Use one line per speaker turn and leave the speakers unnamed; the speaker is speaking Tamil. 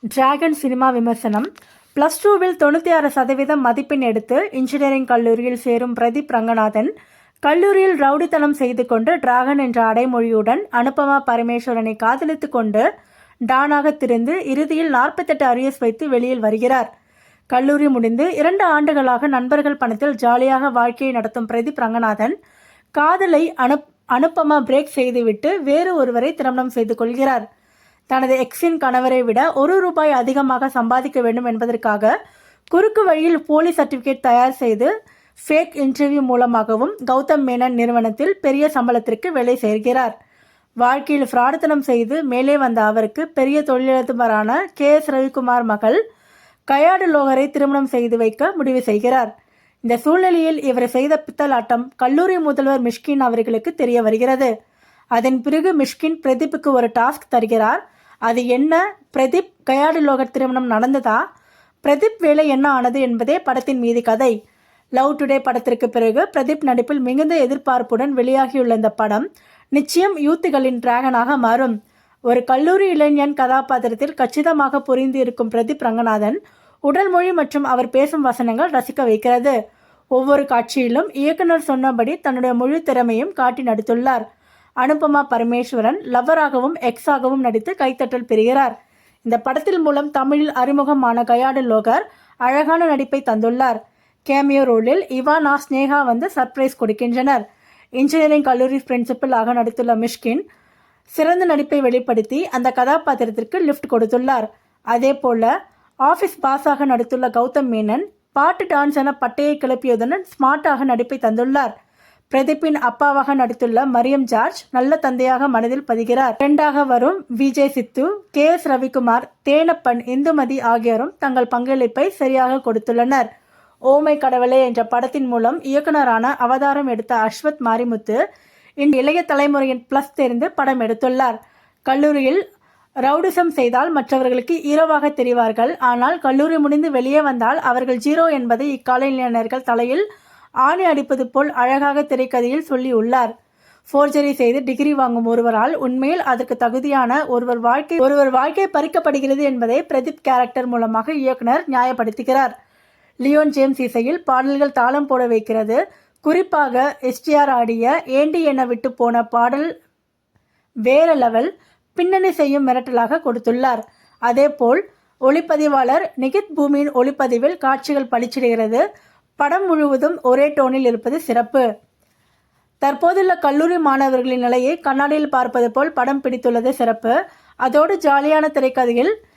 டிராகன் சினிமா விமர்சனம். +2வில் 96% மதிப்பெண் எடுத்து இன்ஜினியரிங் கல்லூரியில் சேரும் பிரதீப் ரங்கநாதன் கல்லூரியில் ரவுடித்தனம் செய்து கொண்டு டிராகன் என்ற அடைமொழியுடன் அனுபமா பரமேஸ்வரனை காதலித்து கொண்டு டானாக திரிந்து இறுதியில் 48 அரியர்ஸ் வைத்து வெளியில் வருகிறார். கல்லூரி முடிந்து 2 ஆண்டுகளாக நண்பர்கள் பணத்தில் ஜாலியாக வாழ்க்கையை நடத்தும் பிரதீப் ரங்கநாதன் காதலை அனுபமா பிரேக் செய்துவிட்டு வேறு ஒருவரை திருமணம் செய்து கொள்கிறார். தனது எக்ஸின் கணவரை விட ₹1 அதிகமாக சம்பாதிக்க வேண்டும் என்பதற்காக குறுக்கு வழியில் போலி சர்டிபிகேட் தயார் செய்து ஃபேக் இன்டர்வியூ மூலமாகவும் கௌதம் மேனன் நிறுவனத்தில் பெரிய சம்பளத்திற்கு வேலை செய்கிறார். வாழ்க்கையில் ஃப்ராடுத்தனம் செய்து மேலே வந்த அவருக்கு பெரிய தொழிலதிபரான KS ரவிக்குமார் மகள் கயாடு லோகரை திருமணம் செய்து வைக்க முடிவு செய்கிறார். இந்த சூழ்நிலையில் இவர் செய்த பித்தலாட்டம் கல்லூரி முதல்வர் மிஷ்கின் அவர்களுக்கு தெரிய வருகிறது. அதன் பிறகு மிஷ்கின் பிரதீப்புக்கு ஒரு டாஸ்க் தருகிறார். அது என்ன? பிரதீப் கயாடு லோகர் திருமணம் நடந்ததா? பிரதீப் வேலை என்ன ஆனது என்பதே படத்தின் மீதி கதை. லவ் டுடே படத்திற்கு பிறகு பிரதீப் நடிப்பில் மிகுந்த எதிர்பார்ப்புடன் வெளியாகியுள்ள இந்த படம் நிச்சயம் யூத்துகளின் டிராகனாக மாறும். ஒரு கல்லூரி இளைஞன் கதாபாத்திரத்தில் கச்சிதமாக புரிந்து இருக்கும் பிரதீப் ரங்கநாதன் உடல் மொழி மற்றும் அவர் பேசும் வசனங்கள் ரசிக்க வைக்கிறது. ஒவ்வொரு காட்சியிலும் இயக்குனர் சொன்னபடி தன்னுடைய முழு திறமையும் காட்டி நடித்துள்ளார். அனுபமா பரமேஸ்வரன் லவ்வராகவும் எக்ஸாகவும் நடித்து கைத்தட்டல் பெறுகிறார். இந்த படத்தில் மூலம் தமிழில் அறிமுகமான கயாடு லோகர் அழகான நடிப்பை தந்துள்ளார். கேமியோ ரோலில் இவானா ஸ்னேகா வந்து சர்ப்ரைஸ் கொடுக்கின்றனர். இன்ஜினியரிங் கல்லூரி பிரின்சிபல் ஆக நடித்துள்ள மிஷ்கின் சிறந்த நடிப்பை வெளிப்படுத்தி அந்த கதாபாத்திரத்திற்கு லிஃப்ட் கொடுத்துள்ளார். அதே போல ஆஃபீஸ் பாஸாக நடித்துள்ள கௌதம் மேனன் பாட்டு டான்ஸ் என பட்டையை கிளப்பியதுடன் ஸ்மார்ட்டாக நடிப்பை தந்துள்ளார். பிரதீப்பின் அப்பாவாக நடித்துள்ள மரியம் ஜார்ஜ் நல்ல தந்தையாக மனதில் பதிகிறார். 2ஆக வரும் விஜய் சித்து, KS ரவிக்குமார், தேனப்பன், இந்துமதி ஆகியோரும் தங்கள் பங்களிப்பை சரியாக கொடுத்துள்ளனர். ஓமை கடவுளே என்ற படத்தின் மூலம் இயக்குனரான அவதாரம் எடுத்த அஸ்வத் மாரிமுத்து இந்த இளைய தலைமுறையின் ப்ளஸ் தெரிந்து படம் எடுத்துள்ளார். கல்லூரியில் ரவுடிசம் செய்தால் மற்றவர்களுக்கு ஹீரோவாக தெரிவார்கள். ஆனால் கல்லூரி முடிந்து வெளியே வந்தால் அவர்கள் ஜீரோ என்பதை இக்கால இளைஞர்கள் தலையில் ஆணி அடிப்பது போல் அழகாக திரைக்கதையில் சொல்லியுள்ளார். ஃபோர்ஜரி செய்து டிகிரி வாங்கும் ஒருவரால் உண்மையில் அதற்கு தகுதியான ஒருவர் வாழ்க்கை பறிக்கப்படுகிறது என்பதை பிரதீப் கேரக்டர் மூலமாக இயக்குனர் நியாயப்படுத்துகிறார். லியோன் ஜேம்ஸ் இசையில் பாடல்கள் தாளம் போட வைக்கிறது. குறிப்பாக STR ஆடிய ஏண்டி என விட்டு போன பாடல் வேற லெவல் பின்னணி செய்யும் மிரட்டலாக கொடுத்துள்ளார். அதேபோல் ஒளிப்பதிவாளர் நிகித் பூமியின் ஒளிப்பதிவில் காட்சிகள் பளிச்சிடுகிறது. படம் முழுவதும் ஒரே டோனில் இருப்பது சிறப்பு. தற்போதுள்ள கல்லூரி மாணவர்களின் நிலையை கண்ணாடியில் பார்ப்பது போல் படம் பிடித்துள்ளது சிறப்பு. அதோடு ஜாலியான திரைக்கதையில்